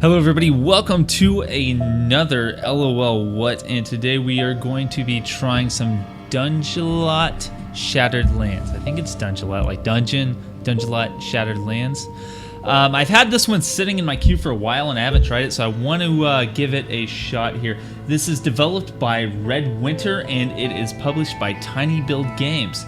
Hello everybody, welcome to another LolWot, and today we are going to be trying some Dungelot Shattered Lands. I think it's Dungelot, like Dungelot Shattered Lands. I've had this one sitting in my queue for a while and I haven't tried it, so I want to give it a shot here. This is developed by Red Winter and it is published by Tiny Build Games.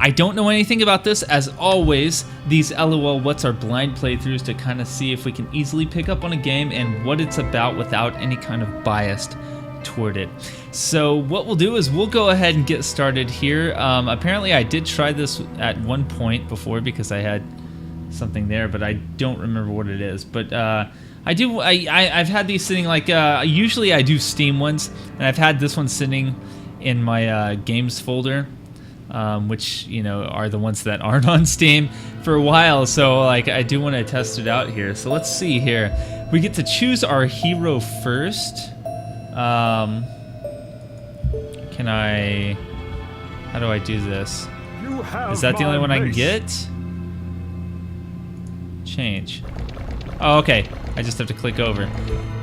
I don't know anything about this. As always, these LolWots are blind playthroughs to kind of see if we can easily pick up on a game and what it's about without any kind of bias toward it. So what we'll do is we'll go ahead and get started here. Apparently I did try this at one point before because I had something there, but I don't remember what it is. But I've had these sitting like, usually I do Steam ones, and I've had this one sitting in my games folder. Which, you know, are the ones that aren't on Steam for a while, so like I do want to test it out here. So let's see here. We get to choose our hero first. How do I do this? Is that the only one I can get? Change. Oh, okay. I just have to click over.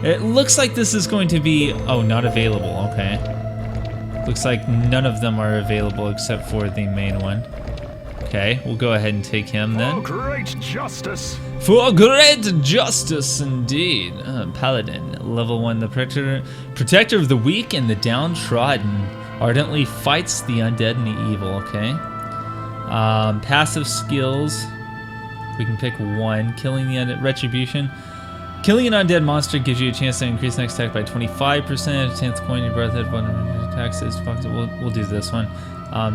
It looks like this is going to be, oh, not available. Okay. Looks like none of them are available except for the main one. Okay, we'll go ahead and take him then. For great justice! For great justice, indeed. Paladin, level 1, the protector of the weak and the downtrodden. Ardently fights the undead and the evil, okay. Passive skills. We can pick one. Killing the undead, retribution. Killing an undead monster gives you a chance to increase next attack by 25%. 10th coin your breath head one attacks is we'll do this one.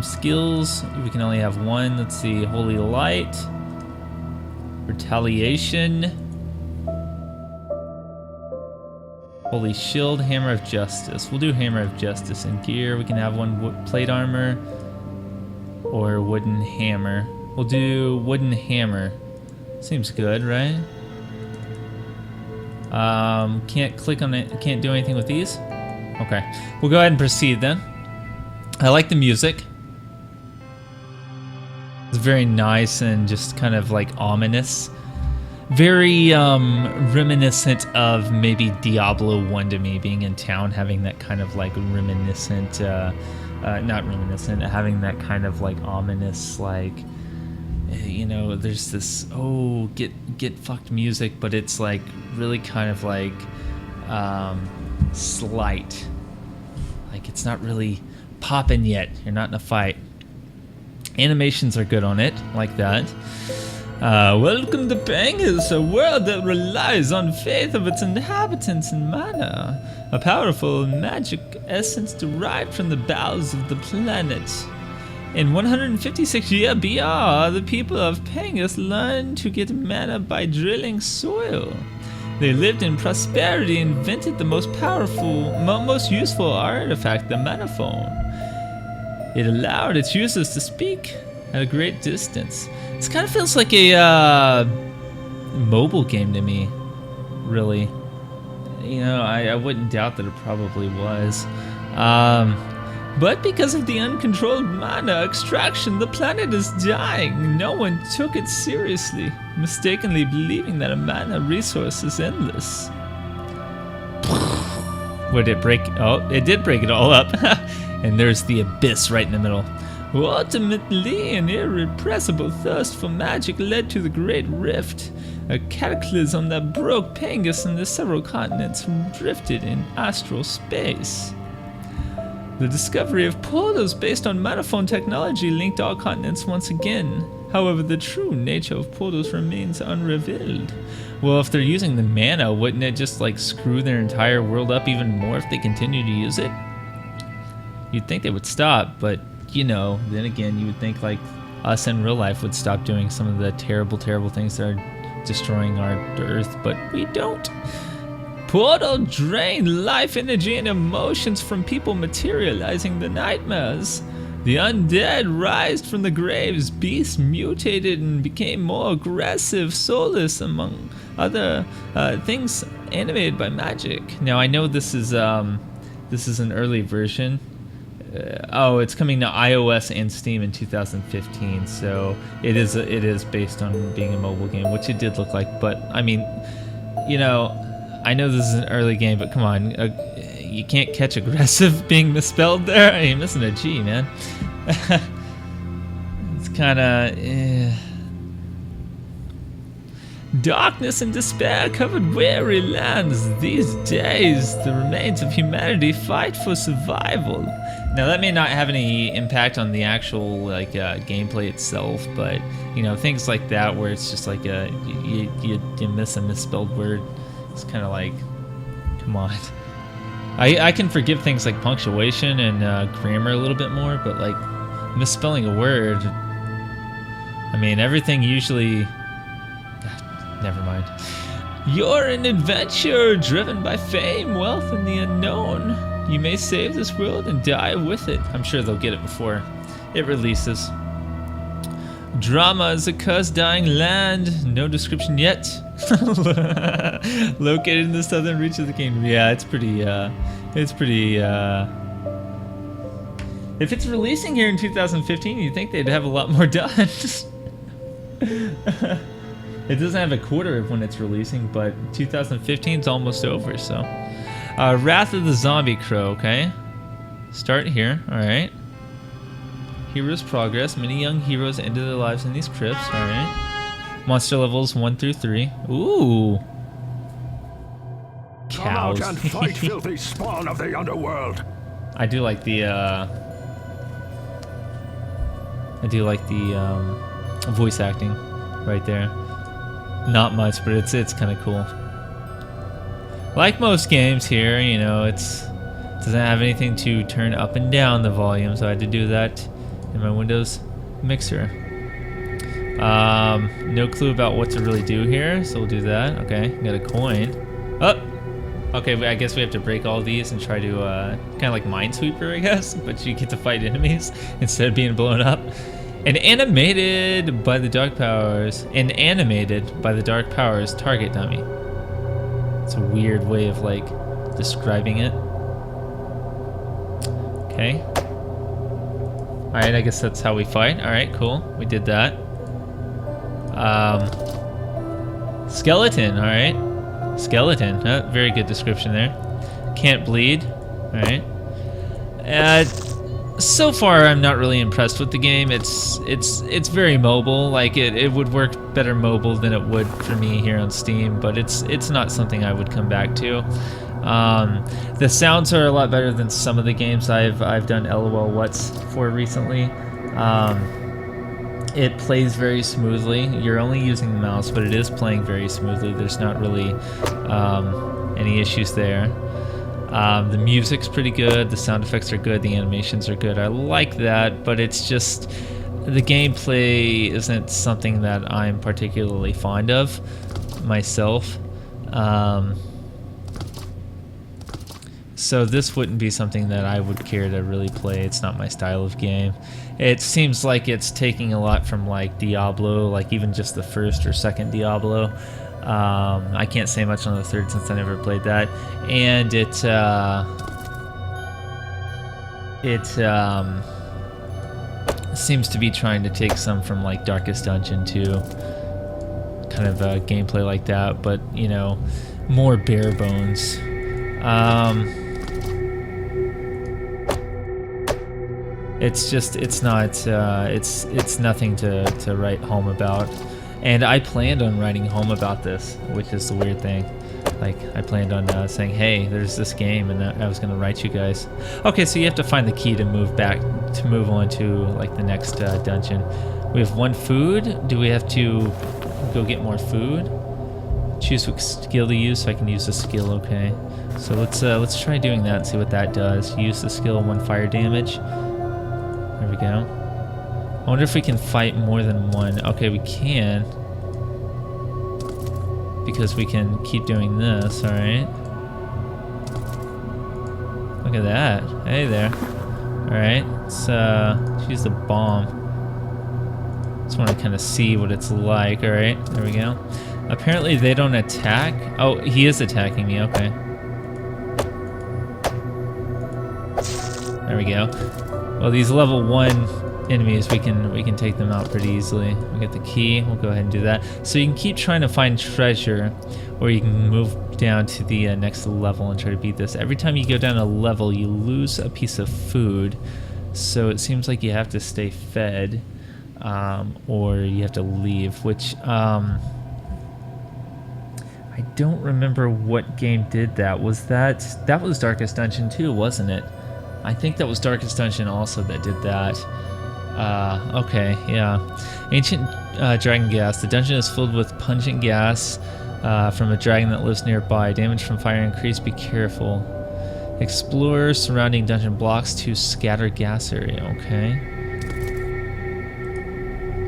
Skills, we can only have one. Let's see, Holy Light, Retaliation, Holy Shield, Hammer of Justice. We'll do Hammer of Justice. In gear, we can have one plate armor or wooden hammer. We'll do wooden hammer. Seems good, right? Can't click on it, can't do anything with these? Okay, we'll go ahead and proceed then. I like the music. It's very nice and just kind of like ominous. Very reminiscent of maybe Diablo 1 to me, being in town, having that kind of like reminiscent, not reminiscent, having that kind of like ominous, like, you know, there's this, oh, get fucked music, but it's like really kind of like slight. Like it's not really popping yet. You're not in a fight. Animations are good on it, like that. Welcome to Pangus, a world that relies on faith of its inhabitants and mana. A powerful magic essence derived from the bowels of the planet. In 156 years BR, the people of Pangus learned to get mana by drilling soil. They lived in prosperity and invented the most powerful, most useful artifact, the manaphone. It allowed its users to speak at a great distance. This kind of feels like a mobile game to me, really. You know, I wouldn't doubt that it probably was. But because of the uncontrolled mana extraction, the planet is dying. No one took it seriously, mistakenly believing that a mana resource is endless. Would it break? Oh, it did break it all up. And there's the abyss right in the middle. Ultimately, an irrepressible thirst for magic led to the Great Rift, a cataclysm that broke Pangus and the several continents drifted in astral space. The discovery of portals based on manaphone technology linked all continents once again. However, the true nature of portals remains unrevealed. Well, if they're using the mana, wouldn't it just like screw their entire world up even more if they continue to use it? You'd think they would stop, but you know, then again, you would think like us in real life would stop doing some of the terrible, terrible things that are destroying our Earth, but we don't. Portal drain life energy and emotions from people, materializing the nightmares. The undead rised from the graves, beasts mutated and became more aggressive, soulless, among other things animated by magic. Now I know this is an early version. Oh, it's coming to iOS and Steam in 2015, so it is based on being a mobile game, which it did look like. But I mean, you know, I know this is an early game, but come on. You can't catch aggressive being misspelled there. You're missing a G, man. It's kind of... Darkness and despair covered weary lands. These days, the remains of humanity fight for survival. Now, that may not have any impact on the actual like gameplay itself, but you know, things like that where it's just like you miss a misspelled word. It's kind of like, come on. I can forgive things like punctuation and grammar a little bit more, but like misspelling a word, I mean, everything usually... Never mind. You're an adventurer driven by fame, wealth, and the unknown. You may save this world and die with it. I'm sure they'll get it before it releases. Drama is a cursed dying land. No description yet. Located in the southern reach of the kingdom. Yeah, it's pretty, if it's releasing here in 2015, you'd think they'd have a lot more done. It doesn't have a quarter of when it's releasing, but 2015 is almost over, so. Wrath of the Zombie Crow, okay. Start here, alright. Heroes progress. Many young heroes ended their lives in these crypts, alright. Monster levels 1 through 3. Ooh. Cows. Come out and fight, filthy spawn of the underworld. I do like the, voice acting right there. Not much, but it's kind of cool. Like most games here, you know, it doesn't have anything to turn up and down the volume, so I had to do that in my Windows mixer. No clue about what to really do here, so we'll do that. Okay, got a coin. Oh! Okay, I guess we have to break all these and try to, kind of like Minesweeper, I guess, but you get to fight enemies instead of being blown up. An animated by the dark powers target dummy. It's a weird way of like describing it. Okay. Alright, I guess that's how we fight. Alright, cool. We did that. Skeleton, alright. Skeleton. Very good description there. Can't bleed. Alright. So far, I'm not really impressed with the game. It's very mobile. Like it would work better mobile than it would for me here on Steam, but it's not something I would come back to. The sounds are a lot better than some of the games I've done LolWots for recently. It plays very smoothly. You're only using the mouse, but it is playing very smoothly. There's not really any issues there. The music's pretty good, the sound effects are good, the animations are good. I like that, but it's just the gameplay isn't something that I'm particularly fond of myself. So this wouldn't be something that I would care to really play. It's not my style of game. It seems like it's taking a lot from like Diablo, like even just the first or second Diablo. I can't say much on the third since I never played that, and it seems to be trying to take some from like Darkest Dungeon too, kind of gameplay like that, but you know, more bare bones. It's nothing to write home about. And I planned on writing home about this, which is the weird thing. Like, I planned on saying, hey, there's this game, and I was going to write you guys. Okay, so you have to find the key to move on to, like, the next dungeon. We have 1 food. Do we have to go get more food? Choose what skill to use, so I can use the skill, okay. So let's try doing that and see what that does. Use the skill, 1 fire damage. There we go. I wonder if we can fight more than one. Okay, we can. Because we can keep doing this, alright? Look at that. Hey there. Alright, let's use the bomb. Just want to kind of see what it's like. Alright, there we go. Apparently they don't attack. Oh, he is attacking me, okay. There we go. Well, these level 1 enemies, we can take them out pretty easily. We get the key. We'll go ahead and do that. So you can keep trying to find treasure, or you can move down to the next level and try to beat this. Every time you go down a level, you lose a piece of food. So it seems like you have to stay fed, or you have to leave, which I don't remember what game did that. Was that was Darkest Dungeon 2, wasn't it? I think that was Darkest Dungeon also that did that. Okay, yeah. Ancient dragon gas. The dungeon is filled with pungent gas from a dragon that lives nearby. Damage from fire increased. Be careful. Explore surrounding dungeon blocks to scatter gas area. Okay.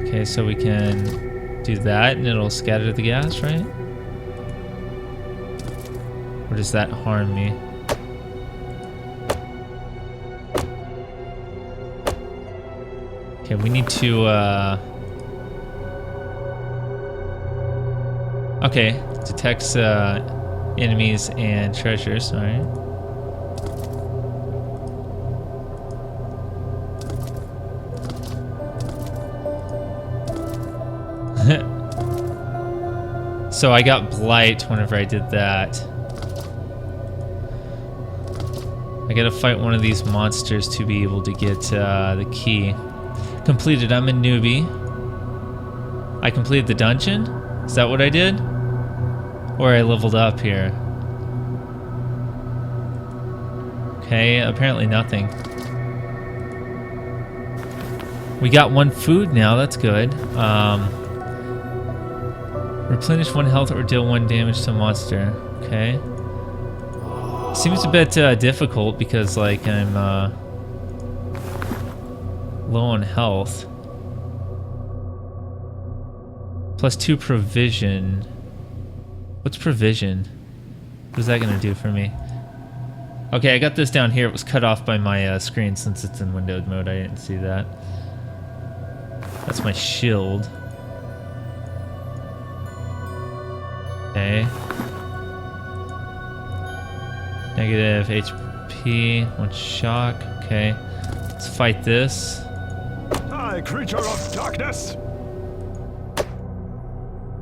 Okay, so we can do that and it'll scatter the gas, right? Or does that harm me? Okay, we need to, okay, detects, enemies and treasures, alright. So I got Blight whenever I did that. I gotta fight one of these monsters to be able to get, the key. Completed. I'm a newbie. I completed the dungeon? Is that what I did? Or I leveled up here? Okay, apparently nothing. We got 1 food now, that's good. Replenish 1 health or deal 1 damage to a monster. Okay. Seems a bit difficult because, like, I'm low on health. Plus 2 provision. What's provision? What is that gonna do for me? Okay, I got this down here. It was cut off by my screen since it's in windowed mode. I didn't see that. That's my shield. Okay. Negative HP, 1 shock. Okay. Let's fight this. Hi, creature of darkness.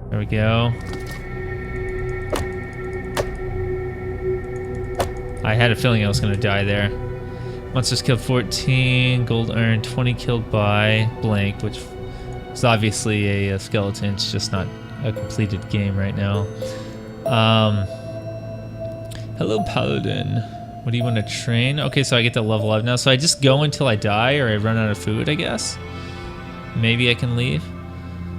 There we go. I had a feeling I was going to die there. Monsters killed 14, gold earned, 20 killed by blank, which is obviously a skeleton. It's just not a completed game right now. Hello, Paladin. What do you want to train? Okay, so I get to level up now. So I just go until I die or I run out of food, I guess. Maybe I can leave.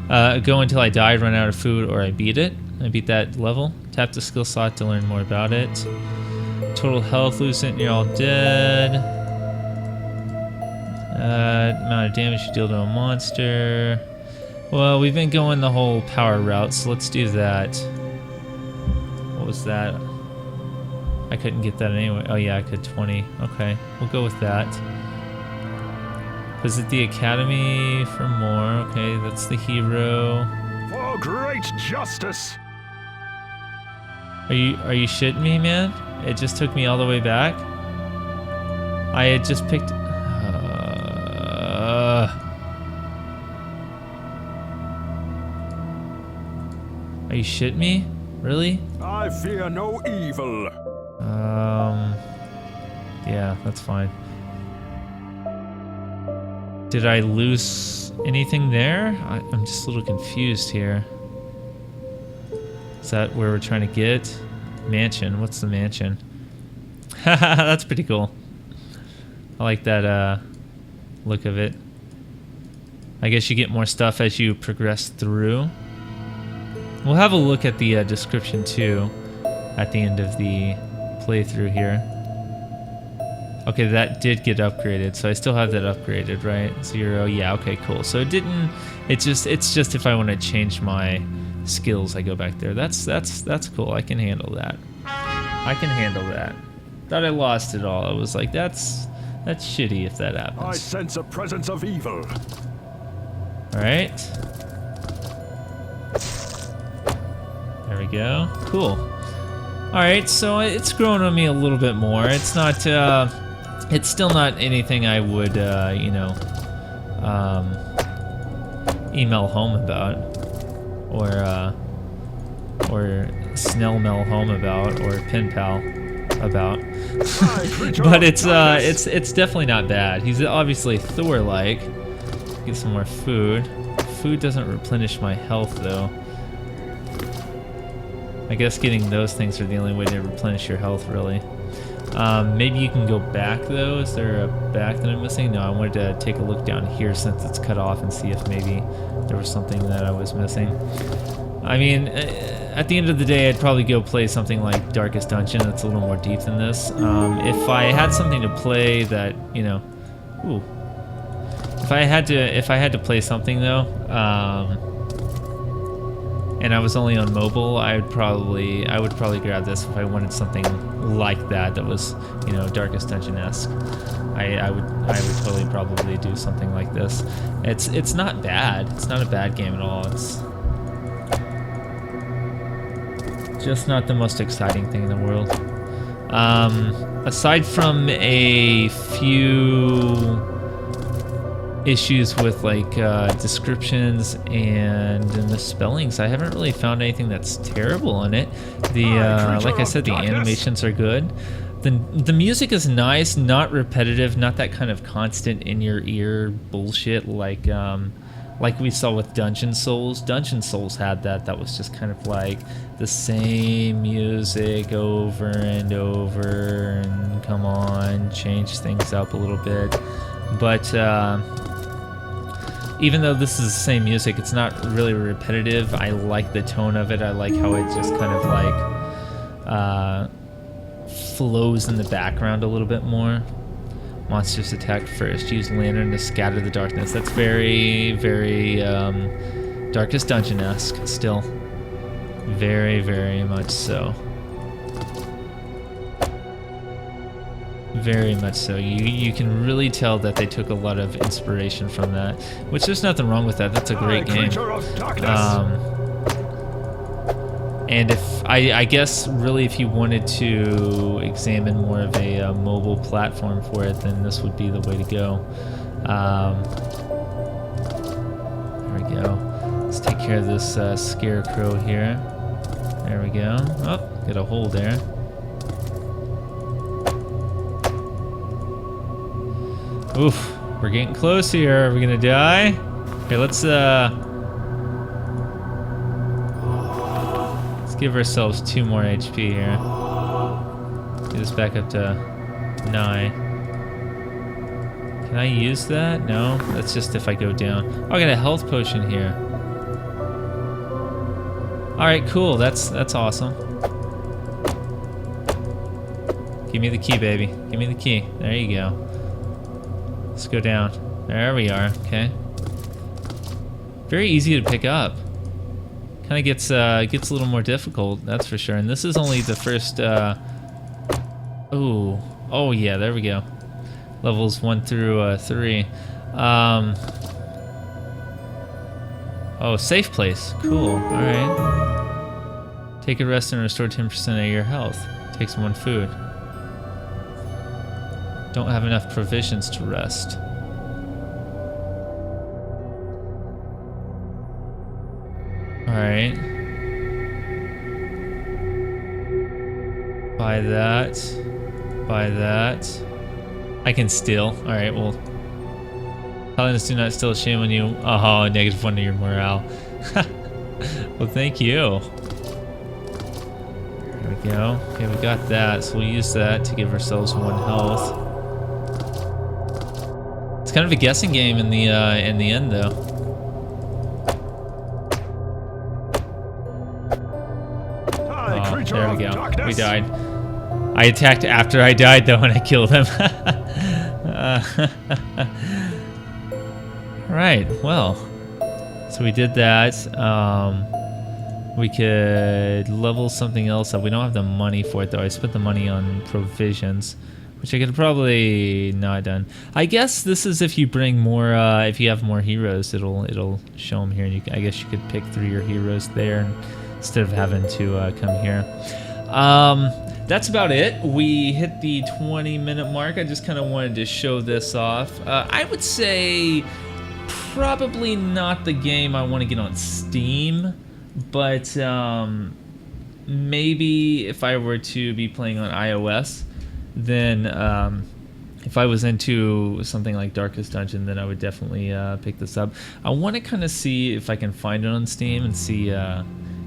Go until I die, run out of food, or I beat it. I beat that level. Tap the skill slot to learn more about it. Total health, lose it, and you're all dead. Amount of damage you deal to a monster. Well, we've been going the whole power route, so let's do that. What was that? I couldn't get that anyway. Oh yeah, I could 20. Okay, we'll go with that. Visit the academy for more. Okay, that's the hero. For great justice. Are you shitting me, man? It just took me all the way back. I had just picked. Are you shitting me? Really? I fear no evil. Yeah, that's fine. Did I lose anything there? I'm just a little confused here. Is that where we're trying to get? Mansion. What's the mansion? Haha, that's pretty cool. I like that look of it. I guess you get more stuff as you progress through. We'll have a look at the description too at the end of the playthrough here. Okay, that did get upgraded, so I still have that upgraded, right? 0, yeah, okay, cool. So it didn't. It's just if I want to change my skills, I go back there. That's cool. I can handle that. I can handle that. Thought I lost it all. I was like, that's shitty if that happens. I sense a presence of evil. All right. There we go. Cool. All right, so it's growing on me a little bit more. It's not. It's still not anything I would, you know, email home about, or snail mail home about, or pen pal about. But it's definitely not bad. He's obviously Thor-like. Get some more food. Food doesn't replenish my health though. I guess getting those things are the only way to replenish your health, really. Maybe you can go back though. Is there a back that I'm missing? No, I wanted to take a look down here since it's cut off and see if maybe there was something that I was missing. I mean, at the end of the day, I'd probably go play something like Darkest Dungeon. That's a little more deep than this. If I had something to play that, you know, ooh. If I had to play something though, and I was only on mobile, I would probably grab this if I wanted something like that was, you know, Darkest Dungeon-esque. I would totally probably do something like this. It's not bad. It's not a bad game at all. It's just not the most exciting thing in the world. Aside from a few issues with like descriptions and misspellings, I haven't really found anything that's terrible in it. Like I said, the animations are good. The music is nice, not repetitive, not that kind of constant in your ear bullshit like we saw with Dungeon Souls. Dungeon Souls had that. That was just kind of like the same music over and over, and come on, change things up a little bit. But even though this is the same music, it's not really repetitive. I like the tone of it. I like how it just kind of like flows in the background a little bit more. Monsters attack first. Use lantern to scatter the darkness. That's very, very Darkest Dungeon-esque still. Very, very much so. Very much so. You can really tell that they took a lot of inspiration from that, which there's nothing wrong with that. That's a great game. And if I guess really if you wanted to examine more of a mobile platform for it, then this would be the way to go. There we go. Let's take care of this scarecrow here. There we go. Oh, got a hole there. Oof, we're getting close here. Are we gonna die? Okay, let's give ourselves 2 more HP here. Get this back up to 9. Can I use that? No, that's just if I go down. Oh, I got a health potion here. All right, cool. That's awesome. Give me the key, baby. Give me the key. There you go. Let's go down. There we are. Okay. Very easy to pick up. Kind of gets a little more difficult, that's for sure. And this is only the first. Oh yeah, there we go. Levels 1 through 3. Oh, safe place. Cool. All right. Take a rest and restore 10% of your health. Take some 1 food. Don't have enough provisions to rest. Alright. Buy that. Buy that. I can steal. Alright, well. Paladins do not steal, shame on you. Oh, -1 to your morale. Well, thank you. There we go. Okay, we got that, so we'll use that to give ourselves 1 health. It's kind of a guessing game in the end, though. Oh, there we go. We died. I attacked after I died, though, and I killed him. Right. Well, so we did that. We could level something else up. We don't have the money for it, though. I spent the money on provisions, which I could have probably not done. I guess this is if you bring more, if you have more heroes, it'll show them here. And I guess you could pick through your heroes there instead of having to come here. That's about it. We hit the 20-minute mark. I just kind of wanted to show this off. I would say probably not the game I want to get on Steam, but maybe if I were to be playing on iOS, then if I was into something like Darkest Dungeon, then I would definitely pick this up. I want to kind of see if I can find it on Steam and see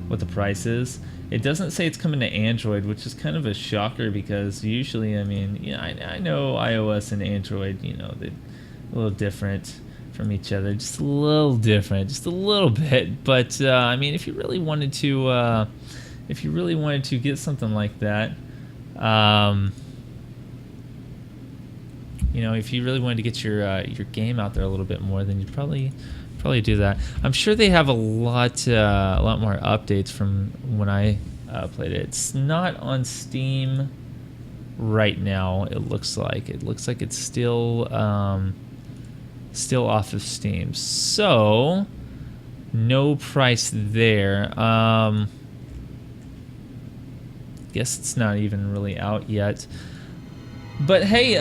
what the price is. It doesn't say it's coming to Android, which is kind of a shocker because usually, I mean, yeah, I know iOS and Android, you know, they're a little different from each other, just a little different, just a little bit. But I mean, if you really wanted to get something like that, you know, if you really wanted to get your game out there a little bit more, then you'd probably do that. I'm sure they have a lot more updates from when I played it. It's not on Steam right now. It looks like it's still off of Steam. So no price there. Guess it's not even really out yet. But hey,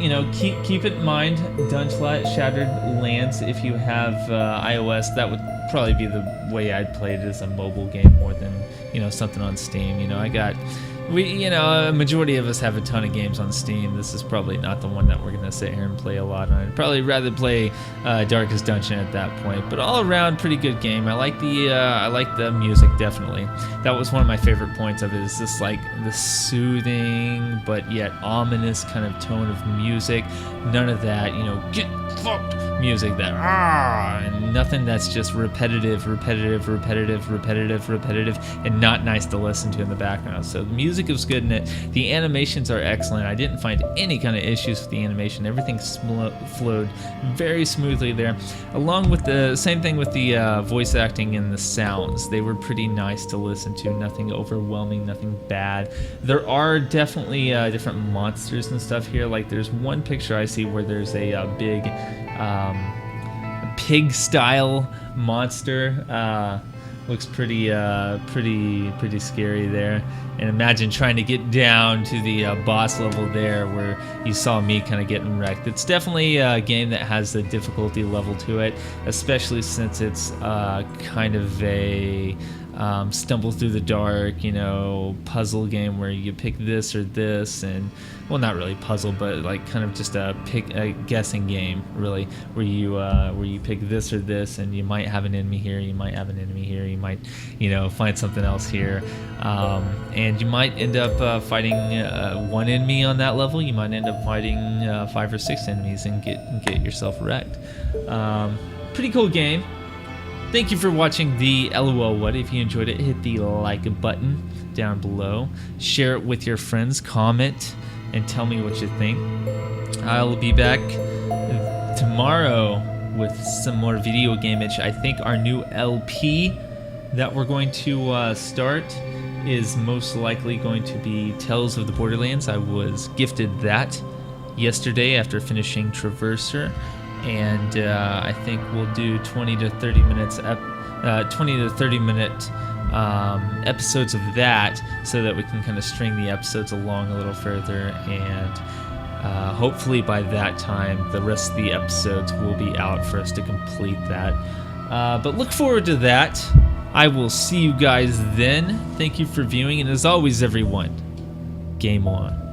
you know, keep it in mind, Dungelot Shattered Lands. If you have iOS, that would probably be the way I'd play it as a mobile game more than, you know, something on Steam. You know, a majority of us have a ton of games on Steam. This is probably not the one that we're gonna sit here and play a lot on. I'd probably rather play Darkest Dungeon at that point. But all around, pretty good game. I like the music, definitely. That was one of my favorite points of it. Is this like the soothing but yet ominous kind of tone of music. None of that, you know, get fucked music that and nothing that's just repetitive, and not nice to listen to in the background. So the music was good in it. The animations are excellent. I didn't find any kind of issues with the animation. Everything flowed very smoothly there. Along with the same thing with the voice acting and the sounds. They were pretty nice to listen to. Nothing overwhelming, nothing bad. There are definitely different monsters and stuff here. Like there's one picture I see where there's a big pig-style monster. Looks pretty scary there. And imagine trying to get down to the boss level there, where you saw me kind of getting wrecked. It's definitely a game that has a difficulty level to it, especially since it's kind of a stumble through the dark, you know, puzzle game where you pick this or this, and well, not really puzzle, but like kind of just a guessing game, really, where you pick this or this, and you might have an enemy here, you might have an enemy here, you might, you know, find something else here, and you might end up fighting one enemy on that level. You might end up fighting 5 or 6 enemies and get yourself wrecked. Pretty cool game. Thank you for watching the LolWot. If you enjoyed it, hit the like button down below. Share it with your friends. Comment and tell me what you think. I'll be back tomorrow with some more video game-ish. I think our new LP that we're going to start is most likely going to be Tales of the Borderlands. I was gifted that yesterday after finishing Traverser. And I think we'll do 20 to 30 minute episodes of that, so that we can kind of string the episodes along a little further, and hopefully by that time the rest of the episodes will be out for us to complete that. But look forward to that. I will see you guys then. Thank you for viewing, and as always, everyone, game on.